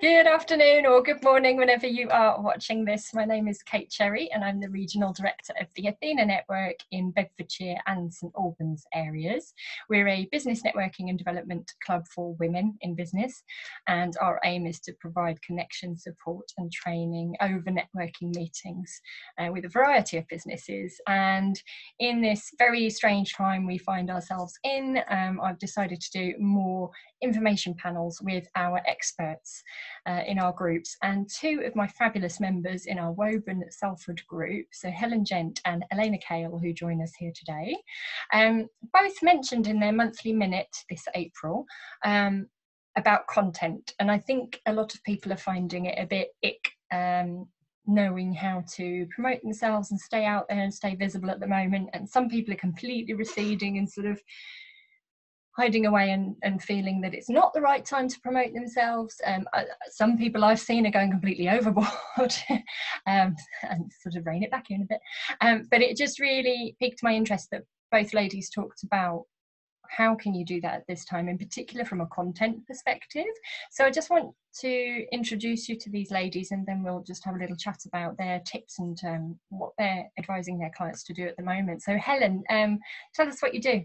Good afternoon or good morning whenever you are watching this. My name is Kate Cherry and I'm the Regional Director of the Athena Network in Bedfordshire and St Albans areas. We're a business networking and development club for women in business, and our aim is to provide connection, support and training over networking meetings with a variety of businesses. And in this very strange time we find ourselves in, I've decided to do more information panels with our experts in our groups, and two of my fabulous members in our Woburn Salford group, so Helen Gent and Elena Kale, who join us here today, both mentioned in their monthly minute this April about content. And I think a lot of people are finding it a bit ick knowing how to promote themselves and stay out there and stay visible at the moment, and some people are completely receding and sort of hiding away and feeling that it's not the right time to promote themselves. Some people I've seen are going completely overboard and sort of rein it back in a bit. But it just really piqued my interest that both ladies talked about how can you do that at this time, in particular from a content perspective. So I just want to introduce you to these ladies, and then we'll just have a little chat about their tips and what they're advising their clients to do at the moment. So Helen, tell us what you do.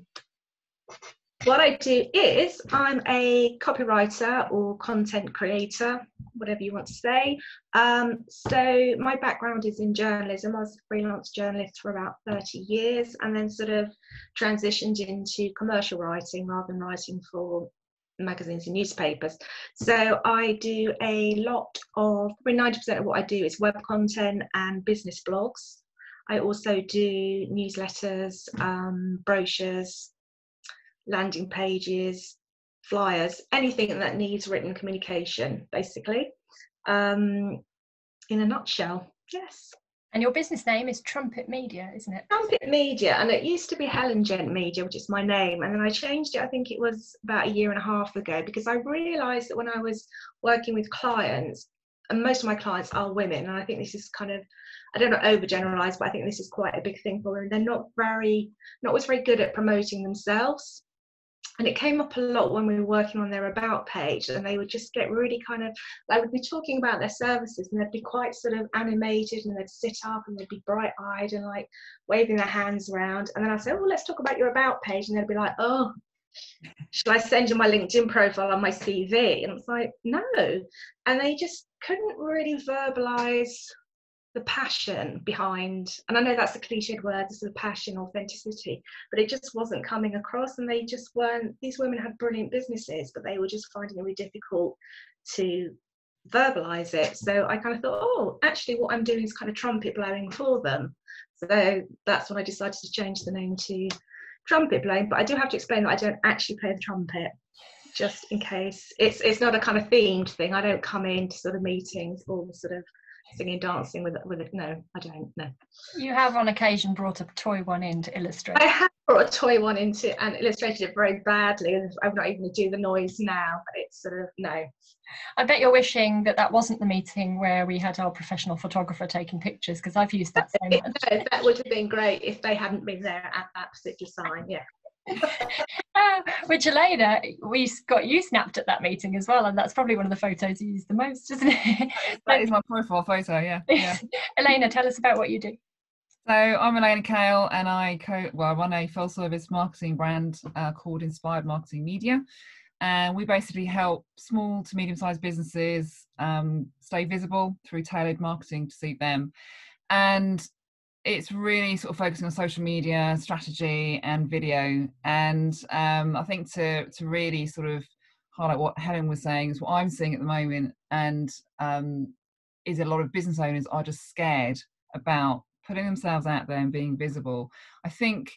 What I do is I'm a copywriter or content creator, whatever you want to say. So my background is in journalism. I was a freelance journalist for about 30 years and then sort of transitioned into commercial writing rather than writing for magazines and newspapers. So I do a lot of, probably 90% of what I do is web content and business blogs. I also do newsletters, brochures, landing pages, flyers, anything that needs written communication, basically, in a nutshell. Yes. And your business name is Trumpet Media, isn't it? Trumpet Media, and it used to be Helen Gent Media, which is my name, and then I changed it, I think it was about a year and a half ago, because I realised that when I was working with clients, and most of my clients are women, and I think this is kind of, I don't know, overgeneralise, but I think this is quite a big thing for women. They're not always very good at promoting themselves. And it came up a lot when we were working on their about page, and they would just get really kind of, they would be talking about their services and they'd be quite sort of animated, and they'd sit up and they'd be bright eyed and like waving their hands around. And then I'd say, oh, let's talk about your about page. And they'd be like, oh, should I send you my LinkedIn profile on my CV? And it's like, no. And they just couldn't really verbalise the passion behind, and I know that's a cliched word, this is passion, authenticity, but it just wasn't coming across, and they just weren't, these women had brilliant businesses, but they were just finding it really difficult to verbalise it. So I kind of thought, oh, actually what I'm doing is kind of trumpet blowing for them. So that's when I decided to change the name to Trumpet Blowing. But I do have to explain that I don't actually play the trumpet, just in case. It's not a kind of themed thing. I don't come into sort of meetings or sort of singing, dancing with it. No, I don't. No. You have on occasion brought a toy one in to illustrate. I have brought a toy one into and illustrated it very badly. I'm not even going to do the noise now, but it's sort of, no. I bet you're wishing that wasn't the meeting where we had our professional photographer taking pictures, because I've used that so much. No, that would have been great if they hadn't been there at that particular sign, yeah. Which Elena, we got you snapped at that meeting as well, and that's probably one of the photos you use the most, isn't it? That is my profile photo, yeah. Elena, tell us about what you do. So I'm Elena Kale, and I run a full service marketing brand called Inspired Marketing Media, and we basically help small to medium sized businesses stay visible through tailored marketing to suit them. And it's really sort of focusing on social media strategy and video. And I think to really sort of highlight what Helen was saying is what I'm seeing at the moment, and is a lot of business owners are just scared about putting themselves out there and being visible. I think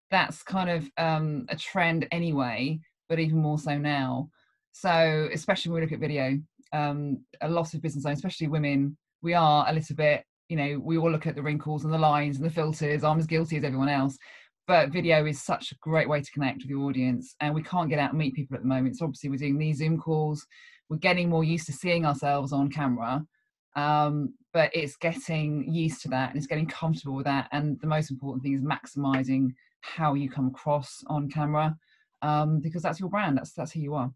that's kind of a trend anyway, but even more so now. So especially when we look at video, a lot of business owners, especially women, we are a little bit, you know, we all look at the wrinkles and the lines and the filters. I'm as guilty as everyone else. But video is such a great way to connect with your audience, and we can't get out and meet people at the moment. So obviously we're doing these Zoom calls. We're getting more used to seeing ourselves on camera, but it's getting used to that and it's getting comfortable with that. And the most important thing is maximising how you come across on camera, because that's your brand. That's who you are.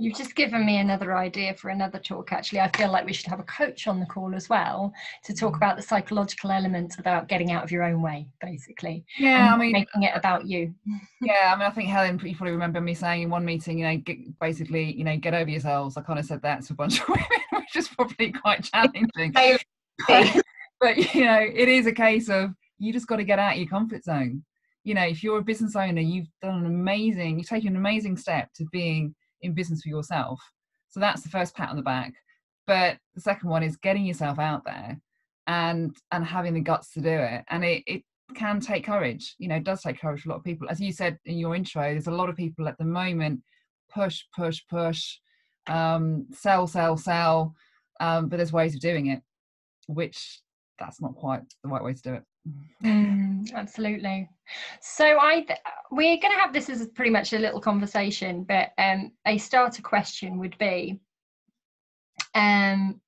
You've just given me another idea for another talk, actually. I feel like we should have a coach on the call as well to talk about the psychological element about getting out of your own way, basically. Yeah, and I mean, making it about you. Yeah, I mean, I think Helen, you probably remember me saying in one meeting, basically, get over yourselves. I kind of said that to a bunch of women, which is probably quite challenging. But it is a case of you just got to get out of your comfort zone. If you're a business owner, you've taken an amazing step to being in business for yourself. So that's the first pat on the back. But the second one is getting yourself out there and having the guts to do it. And it can take courage. It does take courage for a lot of people. As you said in your intro, there's a lot of people at the moment push, sell, but there's ways of doing it, which that's not quite the right way to do it. Absolutely. So we're going to have this as pretty much a little conversation, but a starter question would be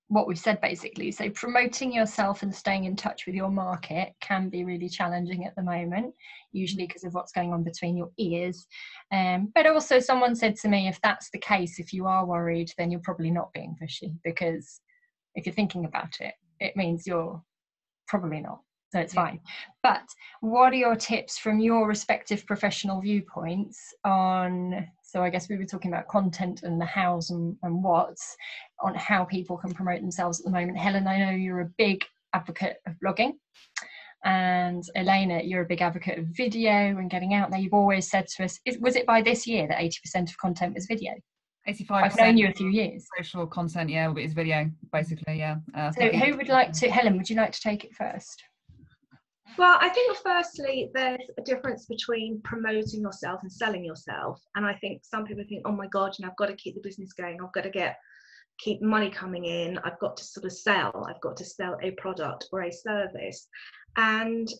what we've said basically. So promoting yourself and staying in touch with your market can be really challenging at the moment, usually because of what's going on between your ears. But also someone said to me, if that's the case, if you are worried, then you're probably not being pushy, because if you're thinking about it, it means you're probably not. So it's fine. But what are your tips from your respective professional viewpoints on, so I guess we were talking about content and the hows and whats, on how people can promote themselves at the moment. Helen, I know you're a big advocate of blogging. And Elena, you're a big advocate of video and getting out there. You've always said to us, was it by this year that 80% of content was video? 85%. I've known you a few years. Social content, is video, basically, yeah. So who would like to, Helen, would you like to take it first? Well, I think firstly, there's a difference between promoting yourself and selling yourself. And I think some people think, oh my God, I've got to keep the business going. I've got to keep money coming in. I've got to sort of sell. I've got to sell a product or a service. And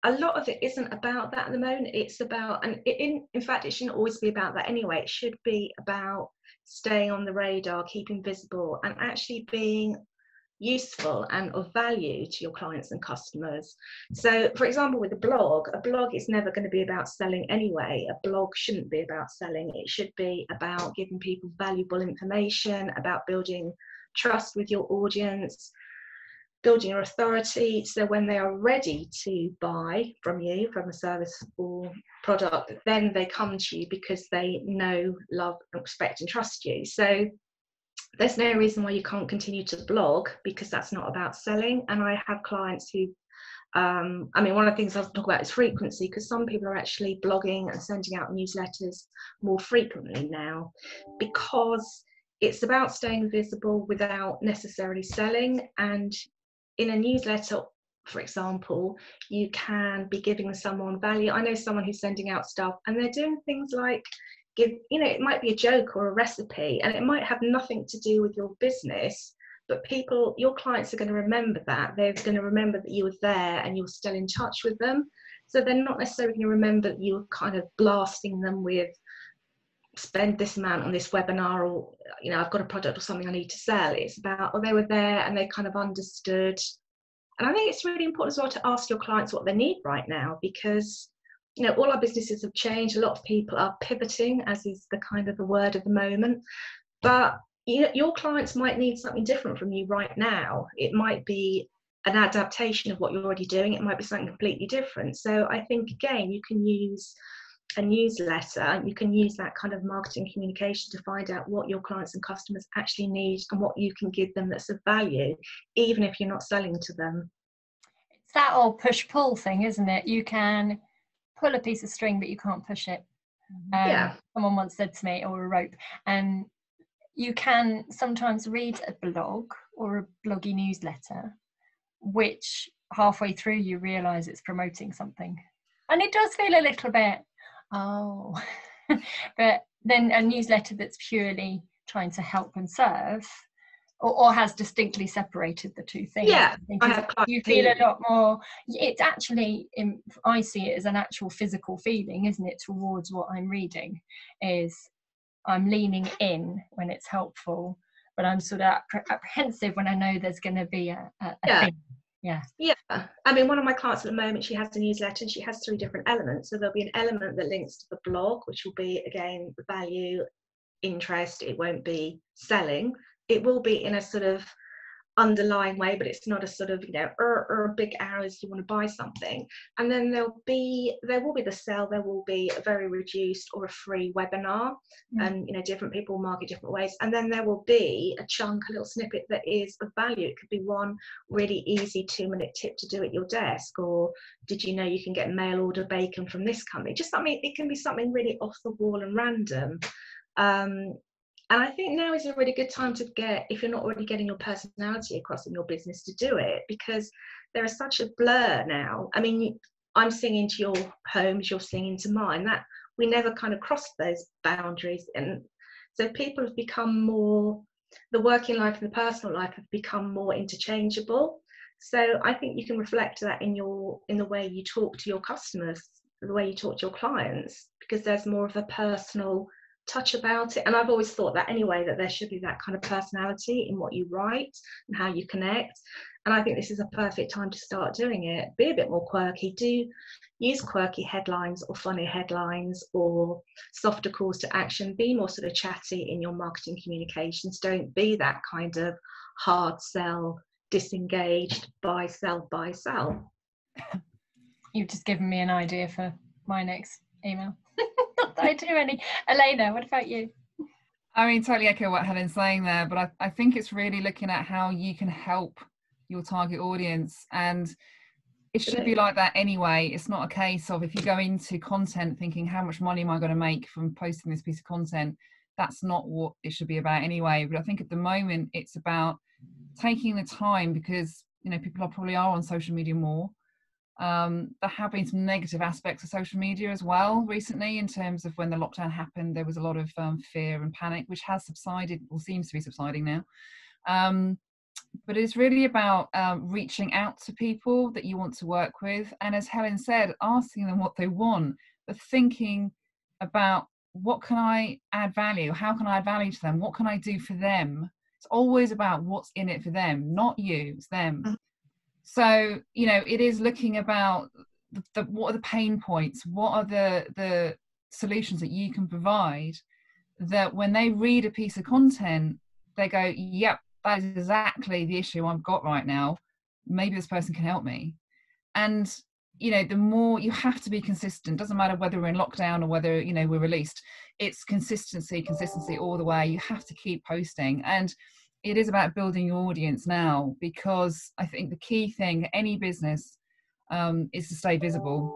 a lot of it isn't about that at the moment. It's about, and in fact, it shouldn't always be about that anyway. It should be about staying on the radar, keeping visible, and actually being useful and of value to your clients and customers. So for example, with a blog is never going to be about selling anyway. A blog shouldn't be about selling. It should be about giving people valuable information, about building trust with your audience, building your authority, so when they are ready to buy from you, from a service or product, then they come to you because they know, love, respect and trust you. So there's no reason why you can't continue to blog, because that's not about selling. And I have clients who, one of the things I'll talk about is frequency, because some people are actually blogging and sending out newsletters more frequently now, because it's about staying visible without necessarily selling. And in a newsletter, for example, you can be giving someone value. I know someone who's sending out stuff and they're doing things like it might be a joke or a recipe, and it might have nothing to do with your business, but your clients are going to remember that. They're going to remember that you were there and you were still in touch with them. So they're not necessarily going to remember that you were kind of blasting them with, spend this amount on this webinar, or I've got a product or something I need to sell. It's about, they were there and they kind of understood. And I think it's really important as well to ask your clients what they need right now, because all our businesses have changed. A lot of people are pivoting, as is the kind of the word of the moment. But your clients might need something different from you right now. It might be an adaptation of what you're already doing. It might be something completely different. So I think, again, you can use a newsletter, you can use that kind of marketing communication to find out what your clients and customers actually need and what you can give them that's of value, even if you're not selling to them. It's that old push-pull thing, isn't it? You can pull a piece of string, but you can't push it. Someone once said to me, or a rope, and you can sometimes read a blog or a bloggy newsletter, which halfway through you realize it's promoting something, and it does feel a little bit, but then a newsletter that's purely trying to help and serve, or has distinctly separated the two things. You feel a lot more. It's actually, I see it as an actual physical feeling, isn't it, towards what I'm reading. Is I'm leaning in when it's helpful, but I'm sort of apprehensive when I know there's going to be a thing. Yeah. One of my clients at the moment, she has a newsletter and she has 3 different elements. So there'll be an element that links to the blog, which will be, again, value, interest, it won't be selling. It will be in a sort of underlying way, but it's not a sort of, you know, big arrows, you want to buy something. And then there will be the sell, there will be a very reduced or a free webinar, and you know, different people market different ways. And then there will be a chunk, a little snippet that is of value. It could be one really easy 2-minute tip to do at your desk, or did you know you can get mail order bacon from this company? Just something, it can be something really off the wall and random. And I think now is a really good time to get, if you're not already getting your personality across in your business, to do it, because there is such a blur now. I mean, I'm singing to your homes, you're singing to mine. That we never kind of crossed those boundaries. And so people have become more, the working life and the personal life have become more interchangeable. So I think you can reflect that in the way you talk to your customers, the way you talk to your clients, because there's more of a personal touch about it. And I've always thought that anyway, that there should be that kind of personality in what you write and how you connect. And I think this is a perfect time to start doing it. Be a bit more quirky. Do use quirky headlines or funny headlines or softer calls to action. Be more sort of chatty in your marketing communications. Don't be that kind of hard sell, disengaged, buy, sell, buy, sell. You've just given me an idea for my next email. Not that I do any. Elena, what about you? I mean, totally echo what Helen's saying there, but I think it's really looking at how you can help your target audience, and it should be like that anyway. It's not a case of, if you go into content thinking, how much money am I going to make from posting this piece of content? That's not what it should be about anyway. But I think at the moment it's about taking the time, because, you know, people probably are on social media more. There have been some negative aspects of social media as well recently, in terms of when the lockdown happened, there was a lot of fear and panic, which has subsided, or seems to be subsiding now. But it's really about reaching out to people that you want to work with. And as Helen said, asking them what they want, but thinking about, what can I add value? How can I add value to them? What can I do for them? It's always about what's in it for them, not you, it's them. So, you know, it is looking about what are the pain points, what are the solutions that you can provide, that when they read a piece of content, they go, yep, that is exactly the issue I've got right now. Maybe this person can help me. And, you know, the more you have to be consistent, doesn't matter whether we're in lockdown or whether, you know, we're released, it's consistency all the way. You have to keep posting. And it is about building your audience now, because I think the key thing, any business, is to stay visible.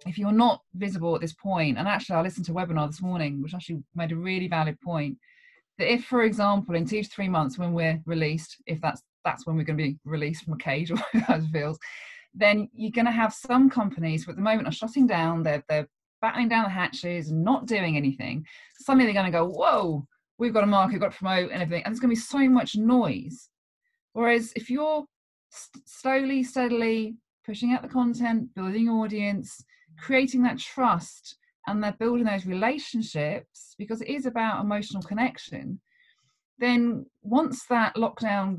If you're not visible at this point, and actually I listened to a webinar this morning, which actually made a really valid point, that if, for example, in 2 to 3 months when we're released, if that's when we're going to be released from a cage, or how it feels, then you're going to have some companies who at the moment are shutting down, they're battling down the hatches and not doing anything. Suddenly they're going to go, whoa, we've got a market, we've got to promote and everything, and there's going to be so much noise. Whereas if you're slowly, steadily pushing out the content, building your audience, creating that trust, and they're building those relationships, because it is about emotional connection, then once that lockdown,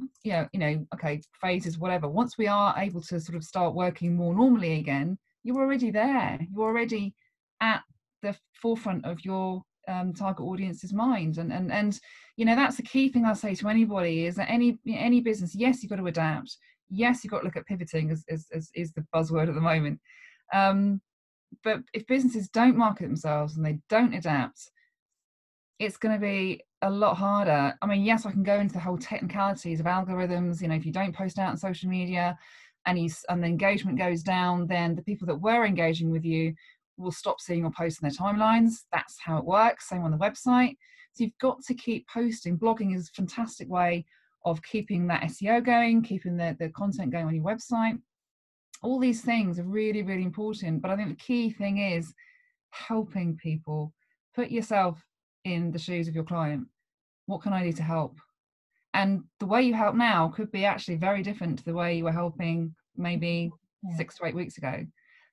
okay, phases, whatever, once we are able to sort of start working more normally again, you're already there. You're already at the forefront of your target audience's mind. And you know, that's the key thing I say to anybody, is that any business, yes, you've got to adapt. Yes, you've got to look at pivoting, as is the buzzword at the moment. But if businesses don't market themselves and they don't adapt, it's going to be a lot harder. I mean, yes, I can go into the whole technicalities of algorithms. You know, if you don't post out on social media and the engagement goes down, then the people that were engaging with you will stop seeing your posts in their timelines. That's how it works. Same on the website. So you've got to keep posting. Blogging is a fantastic way of keeping that SEO going, keeping the content going on your website. All these things are really, really important. But I think the key thing is helping people. Put yourself in the shoes of your client. What can I do to help? And the way you help now could be actually very different to the way you were helping maybe 6 to 8 weeks ago.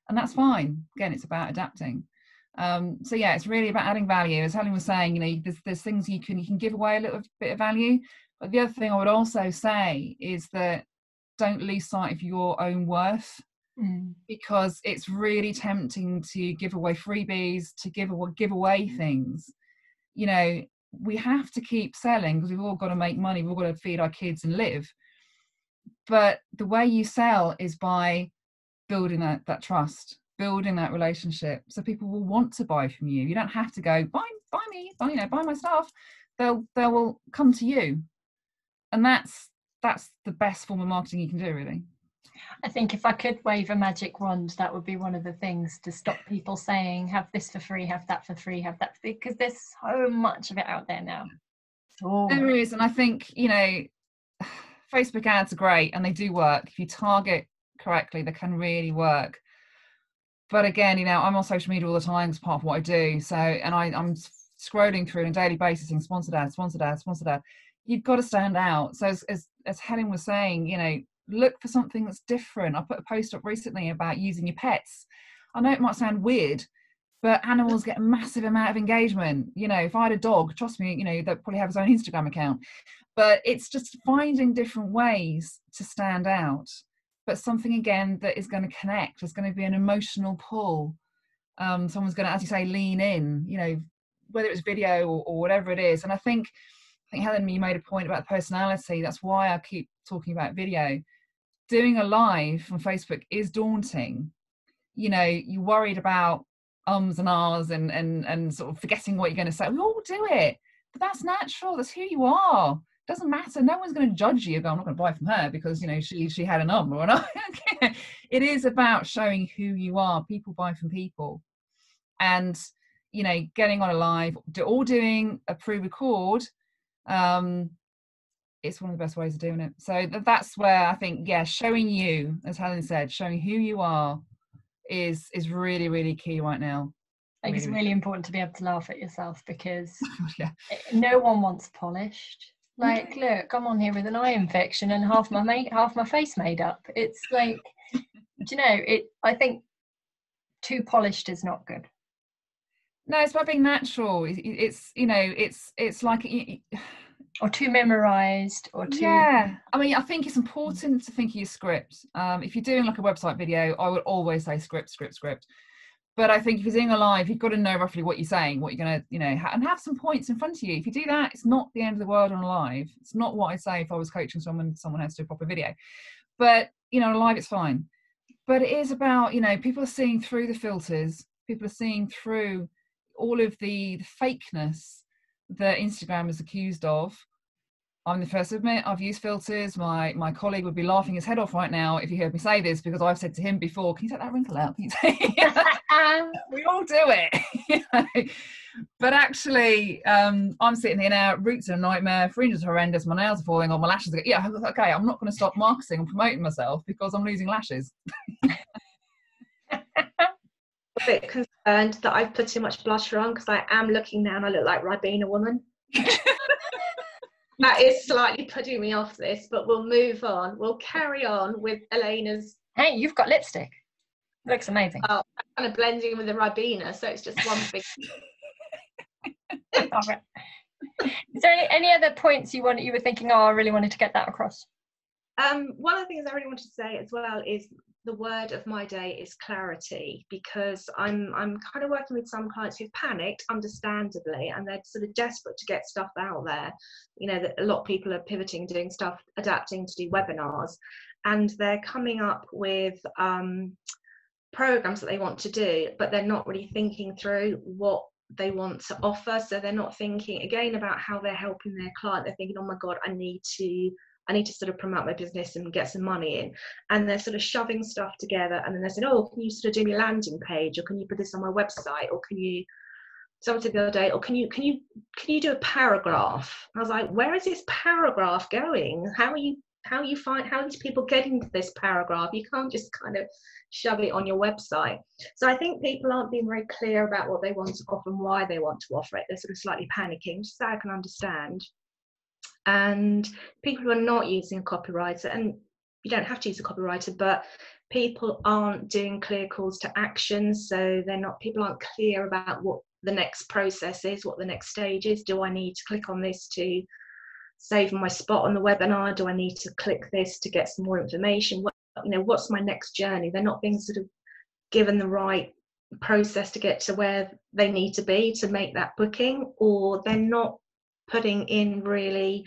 And that's fine. Again, it's about adapting. So yeah, it's really about adding value. As Helen was saying, you know, there's things you can give away a little bit of value. But the other thing I would also say is that don't lose sight of your own worth, because it's really tempting to give away freebies, to give away things. You know, we have to keep selling because we've all got to make money, we've all got to feed our kids and live. But the way you sell is by building that trust, building that relationship, so people will want to buy from you. You don't have to go buy me, buy my stuff. They will come to you, and that's the best form of marketing you can do, really. I think if I could wave a magic wand, that would be one of the things to stop people saying, have this for free, have that for free, have that, because there's so much of it out there now. There is, and I think, Facebook ads are great and they do work. If you target correctly, they can really work. But again, I'm on social media all the time as part of what I do. So, and I'm scrolling through on a daily basis in sponsored ads. You've got to stand out. So as Helen was saying, look for something that's different. I put a post up recently about using your pets. I know it might sound weird, but animals get a massive amount of engagement. If I had a dog, trust me, they'd probably have his own Instagram account. But it's just finding different ways to stand out. But something, again, that is going to connect. There's going to be an emotional pull. Someone's going to, as you say, lean in, whether it's video or whatever it is. And I think Helen, you made a point about personality. That's why I keep talking about video. Doing a live on Facebook is daunting. You're worried about ums and ahs and sort of forgetting what you're going to say. We all do it, but that's natural. That's who you are. It doesn't matter. No one's going to judge you. I'm not going to buy from her because she had an or an It is about showing who you are. People buy from people, and getting on a live, doing a pre-record. It's one of the best ways of doing it. So that's where I think, showing you, as Helen said, showing who you are is really, really key right now. I think it's really important to be able to laugh at yourself, because yeah. No one wants polished. Like, look, I'm on here with an eye infection and half my face made up. It's like, I think too polished is not good. No, it's about being natural. It's like, or too memorized, or too. Yeah, I mean, I think it's important to think of your script. If you're doing like a website video, I would always say script. But I think if you're doing a live, you've got to know roughly what you're saying, what you're going to, and have some points in front of you. If you do that, it's not the end of the world on a live. It's not what I'd say if I was coaching someone has to do a proper video. But, on a live, it's fine. But it is about, people are seeing through the filters. People are seeing through all of the fakeness that Instagram is accused of. I'm the first to admit I've used filters. My colleague would be laughing his head off right now if he heard me say this, because I've said to him before, can you take that wrinkle out? We all do it. But actually, I'm sitting here now, roots are a nightmare, fringes are horrendous, my nails are falling off, my lashes are, okay, I'm not going to stop marketing and promoting myself because I'm losing lashes. A bit concerned that I've put too much blusher on, because I am looking now and I look like Ribena woman. That is slightly putting me off this, but we'll move on. We'll carry on with Elena's. Hey, you've got lipstick. Looks amazing. Oh, I'm kind of blending with the Ribena, so it's just one big. Is there any other points you were thinking, I really wanted to get that across? One of the things I really want to say as well is the word of my day is clarity, because I'm kind of working with some clients who've panicked, understandably, and they're sort of desperate to get stuff out there. That a lot of people are pivoting, doing stuff, adapting to do webinars, and they're coming up with programs that they want to do, but they're not really thinking through what they want to offer. So they're not thinking again about how they're helping their client. They're thinking, oh my God, I need to sort of promote my business and get some money in, and they're sort of shoving stuff together, and then they said, oh, can you sort of do my landing page, or can you put this on my website, or can you, someone said the other day, or can you do a paragraph? And I was like, where is this paragraph going? How are these people getting to this paragraph? You can't just kind of shove it on your website. So I think people aren't being very clear about what they want to offer and why they want to offer it. They're sort of slightly panicking, which I can understand. And people who are not using a copywriter, and you don't have to use a copywriter, but people aren't doing clear calls to action. So people aren't clear about what the next process is, what the next stage is. Do I need to click on this to save my spot on the webinar? Do I need to click this to get some more information? What's my next journey? They're not being sort of given the right process to get to where they need to be to make that booking, or they're not putting in really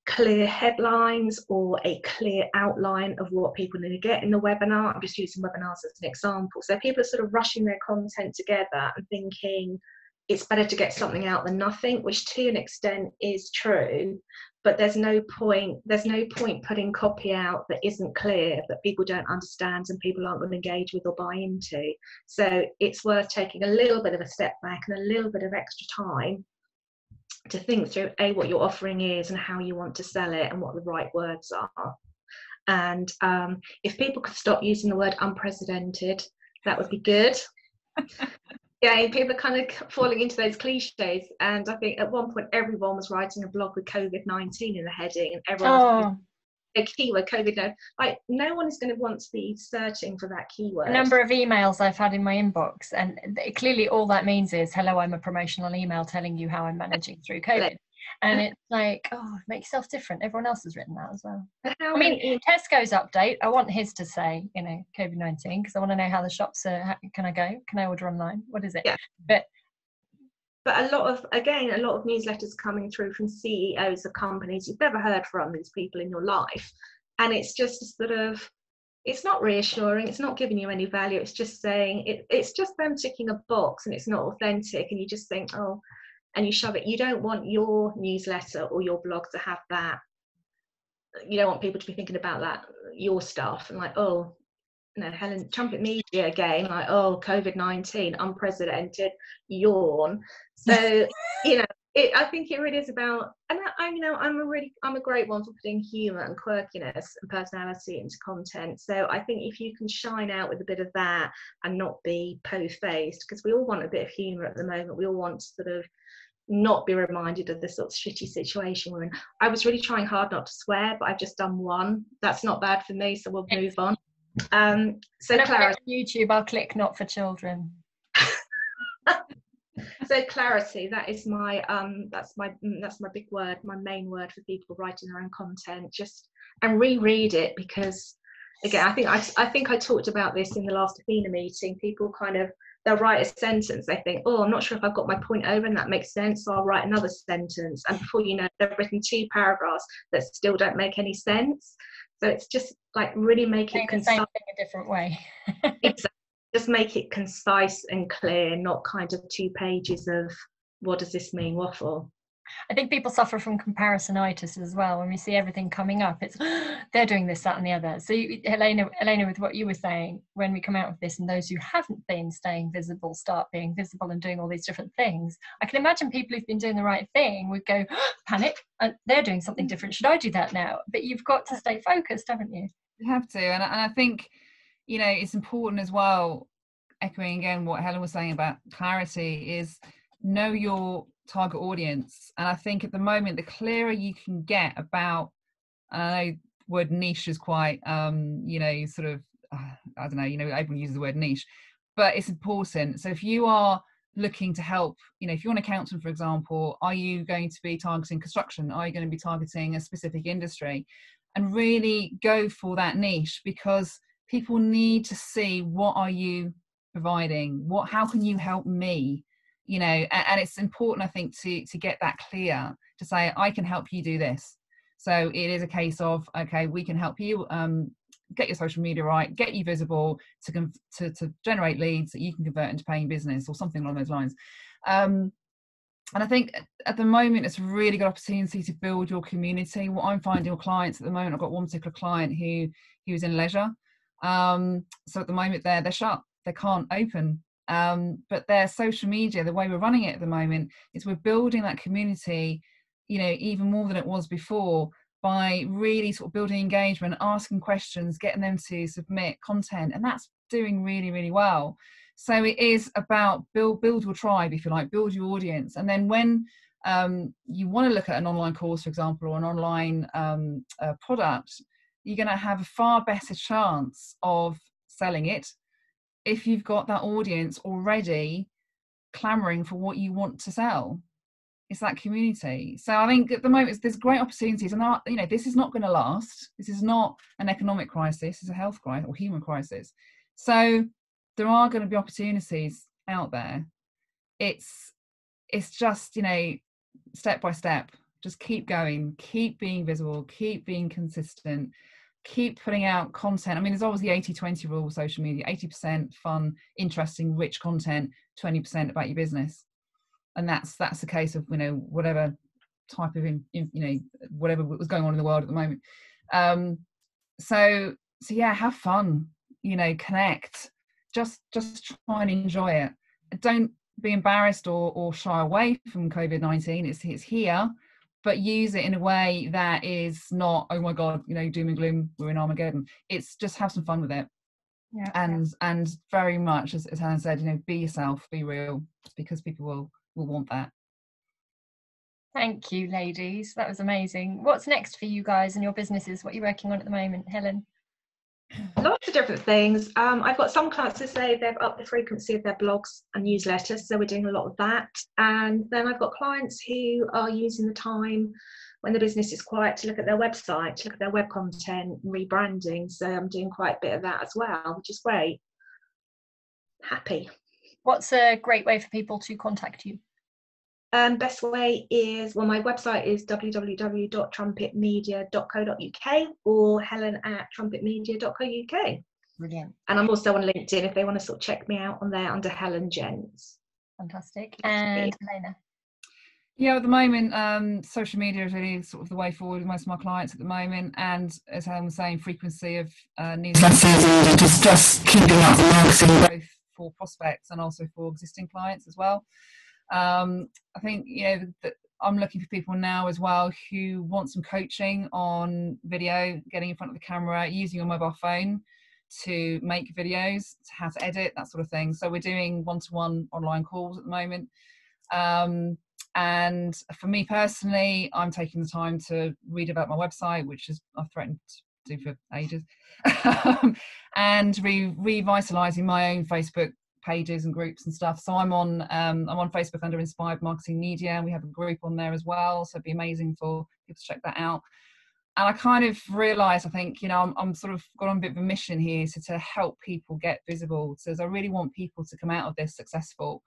clear headlines or a clear outline of what people need to get in the webinar. I'm just using webinars as an example. So people are sort of rushing their content together and thinking it's better to get something out than nothing, which to an extent is true, but there's no point putting copy out that isn't clear, that people don't understand and people aren't going to engage with or buy into. So it's worth taking a little bit of a step back and a little bit of extra time to think through what your offering is and how you want to sell it and what the right words are. And if people could stop using the word unprecedented, that would be good. Yeah, people are kind of falling into those cliches, and I think at one point everyone was writing a blog with COVID-19 in the heading, and everyone was a keyword COVID. Like, no one is going to want to be searching for that keyword. A number of emails I've had in my inbox, and clearly all that means is, hello, I'm a promotional email telling you how I'm managing through COVID. And it's like, oh, make yourself different. Everyone else has written that as well. I mean, Tesco's update, I want his to say, you know, COVID-19, because I want to know how the shops are. Can I go? Can I order online? What is it? Yeah. But a lot of newsletters coming through from CEOs of companies you've never heard from, these people in your life. And it's just sort of, it's not reassuring. It's not giving you any value. It's just saying, it's just them ticking a box, and it's not authentic. And you just think, oh, and you shove it. You don't want your newsletter or your blog to have that. You don't want people to be thinking about that, your stuff, and like, oh, you know, Helen, trumpet media again, like, oh, COVID-19, unprecedented, yawn. So, you know, I think it really is about, and I'm a great one for putting humour and quirkiness and personality into content. So I think if you can shine out with a bit of that and not be po-faced, because we all want a bit of humour at the moment. We all want to sort of not be reminded of the sort of shitty situation we're in. I was really trying hard not to swear, but I've just done one. That's not bad for me, so we'll move on. So clarity. On YouTube, I'll click not for children. So clarity, that is my that's my big word, my main word for people writing their own content. Just and reread it, because again, I think I talked about this in the last Athena meeting. People kind of, they'll write a sentence, they think, oh, I'm not sure if I've got my point over and that makes sense, so I'll write another sentence, and before you know, they've written 2 paragraphs that still don't make any sense. So it's just like really make it concise. The same thing a different way. Exactly. Just make it concise and clear, not kind of 2 pages of what does this mean waffle. I think people suffer from comparisonitis as well. When we see everything coming up, it's they're doing this, that and the other. So Elena, with what you were saying, when we come out of this and those who haven't been staying visible start being visible and doing all these different things, I can imagine people who've been doing the right thing would go, panic, and they're doing something different. Should I do that now? But you've got to stay focused, haven't you? You have to. And I think, you know, it's important as well, echoing again what Helen was saying about clarity, is know your target audience. And I think at the moment, the clearer you can get about, I know the word niche is quite, you know, sort of, I don't know, you know, everyone uses the word niche, but it's important. So if you are looking to help, you know, if you're an accountant, for example, are you going to be targeting construction? Are you going to be targeting a specific industry? And really go for that niche, because people need to see, what are you providing? How can you help me? You know, and it's important, I think, to get that clear, to say, I can help you do this. So it is a case of, okay, we can help you get your social media right, get you visible, to generate leads that you can convert into paying business, or something along those lines. And I think at the moment, it's a really good opportunity to build your community. What I'm finding with clients at the moment, I've got one particular client who was in leisure. So at the moment, they're shut. They can't open. But their social media, the way we're running it at the moment, is we're building that community, you know, even more than it was before, by really sort of building engagement, asking questions, getting them to submit content, and that's doing really, really well. So it is about build your tribe, if you like, build your audience. And then when you want to look at an online course, for example, or an online product, you're going to have a far better chance of selling it if you've got that audience already clamoring for what you want to sell. It's that community. So I think at the moment there's great opportunities, and you know, this is not going to last. This is not an economic crisis. It's a health crisis or human crisis. So there are going to be opportunities out there. It's just, you know, step by step. Just keep going, keep being visible, keep being consistent, keep putting out content. I mean, there's always the 80-20 rule with social media: 80% fun, interesting, rich content, 20% about your business. And that's the case of, you know, whatever type of whatever was going on in the world at the moment. So yeah, have fun, you know, connect, just try and enjoy it. Don't be embarrassed or shy away from COVID-19. It's here, but use it in a way that is not, oh my god, you know, doom and gloom, we're in Armageddon. It's just have some fun with it. Yeah, and very much, as Helen said, you know, be yourself, be real, because people will want that. Thank you, ladies. That was amazing. What's next for you guys and your businesses? What are you working on at the moment, Helen? Lots of different things. I've got some clients who say they've upped the frequency of their blogs and newsletters, so we're doing a lot of that. And then I've got clients who are using the time when the business is quiet to look at their website, to look at their web content, rebranding. So I'm doing quite a bit of that as well, which is great. Happy. What's a great way for people to contact you? Best way is, well, my website is www.trumpetmedia.co.uk or helen@trumpetmedia.co.uk. Brilliant. And I'm also on LinkedIn if they want to sort of check me out on there under Helen Gent. Fantastic. And Elena? Yeah, at the moment, social media is really sort of the way forward with most of my clients at the moment. And as Helen was saying, frequency of newsletters and just keeping up the marketing, both for prospects and also for existing clients as well. I think, you know, that I'm looking for people now as well who want some coaching on video, getting in front of the camera, using your mobile phone to make videos, how to edit, that sort of thing. So we're doing one-to-one online calls at the moment. And for me personally, I'm taking the time to redevelop my website, which is I've threatened to do for ages, and revitalizing my own Facebook pages and groups and stuff. So I'm on Facebook under Inspired Marketing Media, and we have a group on there as well. So it'd be amazing for people to check that out. And I kind of realised, I think, you know, I'm sort of got on a bit of a mission here, so to help people get visible. So I really want people to come out of this successful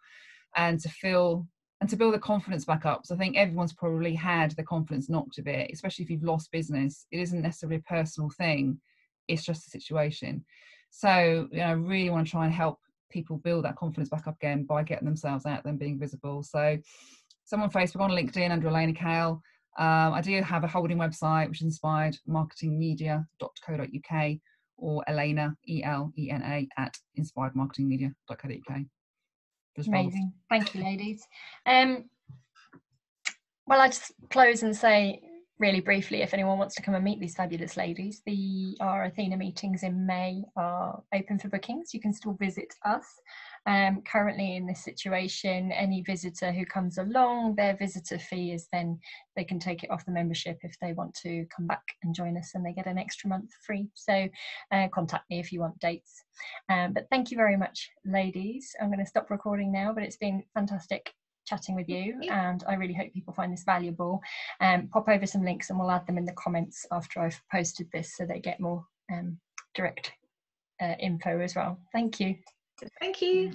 and to feel and to build the confidence back up. So I think everyone's probably had the confidence knocked a bit, especially if you've lost business. It isn't necessarily a personal thing, it's just a situation. So, you know, I really want to try and help people build that confidence back up again by getting themselves out there and being visible. So I'm on Facebook, on LinkedIn under Elena Kale. I do have a holding website, which is inspiredmarketingmedia.co.uk, or Elena, ELENA, at inspiredmarketingmedia.co.uk. Amazing. Thank you, ladies. Well, I'll just close and say really briefly, if anyone wants to come and meet these fabulous ladies, our Athena meetings in May are open for bookings. You can still visit us. Currently in this situation, any visitor who comes along, their visitor fee is then they can take it off the membership if they want to come back and join us, and they get an extra month free. So contact me if you want dates. But thank you very much, ladies. I'm going to stop recording now, but it's been fantastic chatting with you, and I really hope people find this valuable. Pop over some links and we'll add them in the comments after I've posted this, so they get more direct info as well. Thank you. Thank you.